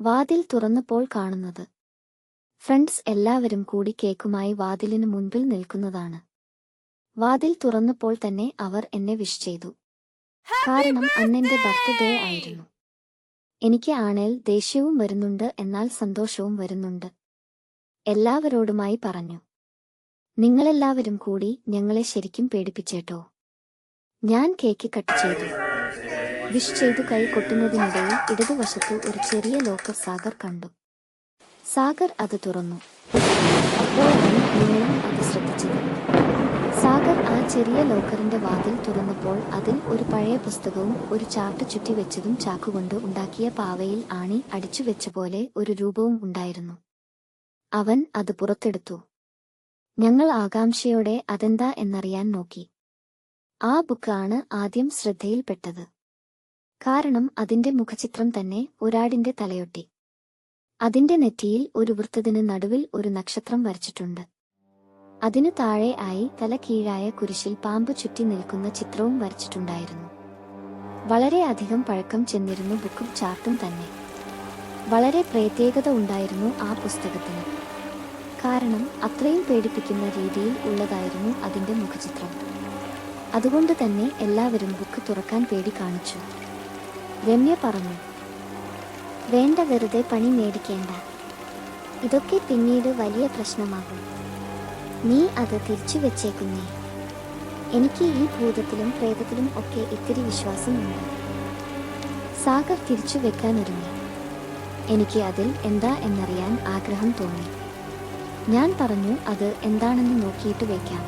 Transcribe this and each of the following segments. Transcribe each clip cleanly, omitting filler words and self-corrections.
വാതിൽ തുറന്നപ്പോൾ കാണുന്നത് ഫ്രണ്ട്സ് എല്ലാവരും കൂടി കേക്കുമായി വാതിലിനു മുൻപിൽ നിൽക്കുന്നതാണ്. വാതിൽ തുറന്നപ്പോൾ തന്നെ അവർ എന്നെ വിഷ് ചെയ്തു. കാരണം അന്നെന്റെ ബർത്ത്ഡേ ആയിരുന്നു. എനിക്ക് ആണേൽ ദേഷ്യവും വരുന്നുണ്ട്, എന്നാൽ സന്തോഷവും വരുന്നുണ്ട്. എല്ലാവരോടുമായി പറഞ്ഞു, നിങ്ങളെല്ലാവരും കൂടി ഞങ്ങളെ ശരിക്കും പേടിപ്പിച്ചേട്ടോ. ഞാൻ കേക്ക് കട്ട് ചെയ്തു. വിഷ് ചെയ്തു കൈ കൊട്ടുന്നതിനിടയിൽ ഇടതുവശത്ത് ഒരു ചെറിയ ലോക്കർ സാഗർ കണ്ടു. സാഗർ അത് തുറന്നു. അപ്പോഴാണ് നിങ്ങളും അത് ശ്രദ്ധിച്ചത്. സാഗർ ആ ചെറിയ ലോക്കറിന്റെ വാതിൽ തുറന്നപ്പോൾ അതിൽ ഒരു പഴയ പുസ്തകവും ഒരു ചാർട്ട് ചുറ്റിവെച്ചതും ചാക്കുകൊണ്ട് ഉണ്ടാക്കിയ പാവയിൽ ആണി അടിച്ചു വെച്ച പോലെ ഒരു രൂപവും ഉണ്ടായിരുന്നു. അവൻ അത് പുറത്തെടുത്തു. ഞങ്ങൾ ആകാംക്ഷയോടെ അതെന്താ എന്നറിയാൻ നോക്കി. ആ ബുക്കാണ് ആദ്യം ശ്രദ്ധയിൽപ്പെട്ടത്. കാരണം അതിന്റെ മുഖചിത്രം തന്നെ ഒരാടിന്റെ തലയൊട്ടി. അതിന്റെ നെറ്റിയിൽ ഒരു വൃത്തത്തിന് നടുവിൽ ഒരു നക്ഷത്രം വരച്ചിട്ടുണ്ട്. അതിനു താഴെ ആയി തല കീഴായ കുരിശിൽ പാമ്പ് ചുറ്റി നിൽക്കുന്ന ചിത്രവും വരച്ചിട്ടുണ്ടായിരുന്നു. വളരെ അധികം പഴക്കം ചെന്നിരുന്നു ബുക്കും ചാർട്ടും തന്നെ. വളരെ പ്രത്യേകത ഉണ്ടായിരുന്നു ആ പുസ്തകത്തിന്. കാരണം അത്രയും പേടിപ്പിക്കുന്ന രീതിയിൽ ഉള്ളതായിരുന്നു അതിന്റെ മുഖചിത്രം. അതുകൊണ്ട് തന്നെ എല്ലാവരും ബുക്ക് തുറക്കാൻ പേടി കാണിച്ചു. രമ്യ പറഞ്ഞു, വേണ്ട, വെറുതെ പണി മേടിക്കേണ്ട. ഇതൊക്കെ പിന്നീട് വലിയ പ്രശ്നമാകും. നീ അത് തിരിച്ചു വെച്ചേക്കുന്നേ. എനിക്ക് ഈ ഭൂതത്തിലും പ്രേതത്തിലും ഒക്കെ ഇത്തിരി വിശ്വാസമുണ്ട്. സാഗർ തിരിച്ചു വെക്കാനൊരുങ്ങി. എനിക്ക് അതിൽ എന്താ എന്നറിയാൻ ആഗ്രഹം തോന്നി. ഞാൻ പറഞ്ഞു, അത് എന്താണെന്ന് നോക്കിയിട്ട് വയ്ക്കാം.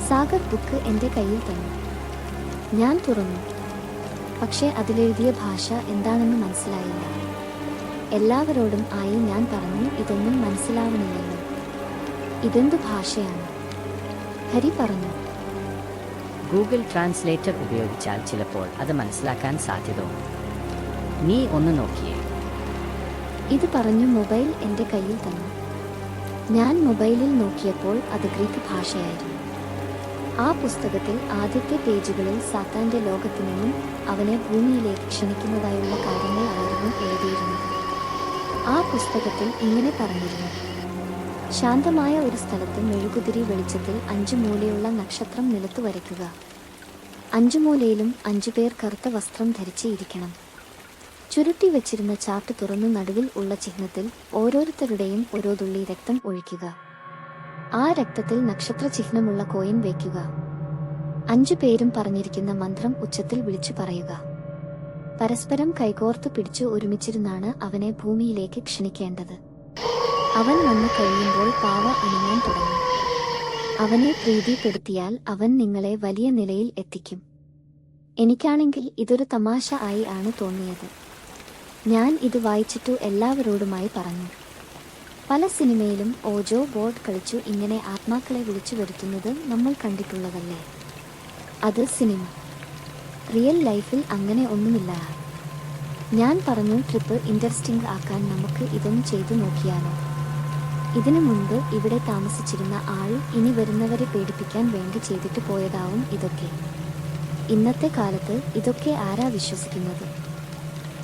സാഗർ ബുക്ക് എന്റെ കയ്യിൽ തന്നു. ഞാൻ തുറന്നു. പക്ഷേ അതിലെഴുതിയ ഭാഷ എന്താണെന്ന് മനസ്സിലായില്ല. എല്ലാവരോടും ആയി ഞാൻ പറഞ്ഞു, ഇതൊന്നും മനസ്സിലാവണില്ലല്ലോ, ഇതെന്തു ഭാഷയാണ്? ഹരി പറഞ്ഞു, ഗൂഗിൾ ട്രാൻസ്ലേറ്റർ ഉപയോഗിച്ചാൽ ചിലപ്പോൾ അത് മനസ്സിലാക്കാൻ സാധ്യതയുണ്ട്. നീ ഒന്ന് നോക്കിയേ. ഇത് പറഞ്ഞു മൊബൈൽ എന്റെ കയ്യിൽ തന്നു. ഞാൻ മൊബൈലിൽ നോക്കിയപ്പോൾ അത് ഗ്രീക്ക് ഭാഷയായിരുന്നു. ആ പുസ്തകത്തിൽ ആദ്യത്തെ പേജുകളിൽ സാത്താന്റെ ലോകത്തു നിന്നും അവനെ ഭൂമിയിലേക്ക് ക്ഷണിക്കുന്നതായുള്ള കാര്യങ്ങൾ ആയിരുന്നു എഴുതിയിരുന്നത്. ആ പുസ്തകത്തിൽ ഇങ്ങനെ പറഞ്ഞിരുന്നു, ശാന്തമായ ഒരു സ്ഥലത്ത് മെഴുകുതിരി വെളിച്ചത്തിൽ 5 മൂലയുള്ള നക്ഷത്രം നിലത്തു വരയ്ക്കുക. 5 മൂലയിലും 5 പേർ കറുത്ത വസ്ത്രം ധരിച്ച് ഇരിക്കണം. ചുരുട്ടി വെച്ചിരുന്ന ചാർട്ട് തുറന്നു നടുവിൽ ഉള്ള ചിഹ്നത്തിൽ ഓരോരുത്തരുടെയും ഓരോ തുള്ളി രക്തം ഒഴിക്കുക. ആ രക്തത്തിൽ നക്ഷത്ര ചിഹ്നമുള്ള കോയിൻ വയ്ക്കുക. 5 പേരും പറഞ്ഞിരിക്കുന്ന മന്ത്രം ഉച്ചത്തിൽ വിളിച്ചു പറയുക. പരസ്പരം കൈകോർത്ത് പിടിച്ചു ഒരുമിച്ചിരുന്നാണ് അവനെ ഭൂമിയിലേക്ക് ക്ഷണിക്കേണ്ടത്. അവൻ വന്നു കഴിയുമ്പോൾ പാവ അണിയാൻ തുടങ്ങി. അവനെ പ്രീതിപ്പെടുത്തിയാൽ അവൻ നിങ്ങളെ വലിയ നിലയിൽ എത്തിക്കും. എനിക്കാണെങ്കിൽ ഇതൊരു തമാശ ആയി ആണ് തോന്നിയത്. ഞാൻ ഇത് വായിച്ചിട്ടു എല്ലാവരോടുമായി പറഞ്ഞു. പല സിനിമയിലും ഓജോ ബോർഡ് കളിച്ചു ഇങ്ങനെ ആത്മാക്കളെ വിളിച്ചു വരുത്തുന്നത് നമ്മൾ കണ്ടിട്ടുള്ളതല്ലേ. അത് സിനിമ. റിയൽ ലൈഫിൽ അങ്ങനെ ഒന്നുമില്ല. ഞാൻ പറഞ്ഞു, ട്രിപ്പ് ഇൻട്രസ്റ്റിംഗ് ആക്കാൻ നമുക്ക് ഇതൊന്ന് ചെയ്തു നോക്കിയാലോ. ഇതിനു മുൻപ് ഇവിടെ താമസിച്ചിരുന്ന ആൾ ഇനി വരുന്നവരെ പേടിപ്പിക്കാൻ വേണ്ടി ചെയ്തിട്ട് പോയതാവും ഇതൊക്കെ. ഇന്നത്തെ കാലത്ത് ഇതൊക്കെ ആരാ വിശ്വസിക്കുന്നത്?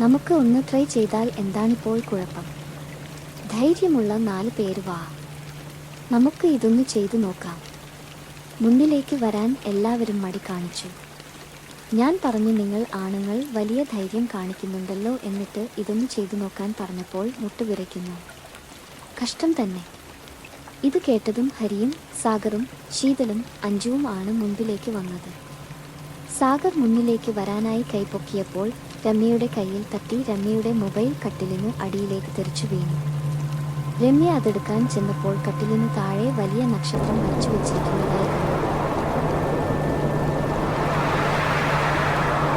നമുക്ക് ഒന്ന് ട്രൈ ചെയ്താൽ എന്താണിപ്പോൾ കുഴപ്പം? ധൈര്യമുള്ള 4 പേര് വാ, നമുക്ക് ഇതൊന്ന് ചെയ്തു നോക്കാം. മുന്നിലേക്ക് വരാൻ എല്ലാവരും മടി കാണിച്ചു. ഞാൻ പറഞ്ഞു, നിങ്ങൾ ആണുങ്ങൾ വലിയ ധൈര്യം കാണിക്കുന്നുണ്ടല്ലോ, എന്നിട്ട് ഇതൊന്ന് ചെയ്തു നോക്കാൻ പറഞ്ഞപ്പോൾ മുട്ടുവിറയ്ക്കുന്നു. കഷ്ടം തന്നെ. ഇത് കേട്ടതും ഹരിയും സാഗറും ശീതളും അഞ്ജുവും ആണ് മുൻപിലേക്ക് വന്നത്. സാഗർ മുന്നിലേക്ക് വരാനായി കൈപൊക്കിയപ്പോൾ രമ്യയുടെ കയ്യിൽ തട്ടി രമ്യയുടെ മൊബൈൽ കട്ടിലിനു അടിയിലേക്ക് തെറിച്ചു വീണു. രമ്യ അതെടുക്കാൻ ചെന്നപ്പോൾ കട്ടിലിനു താഴെ വലിയ നക്ഷത്രം വരച്ചു വെച്ചിരിക്കുന്നതായി കണ്ടു.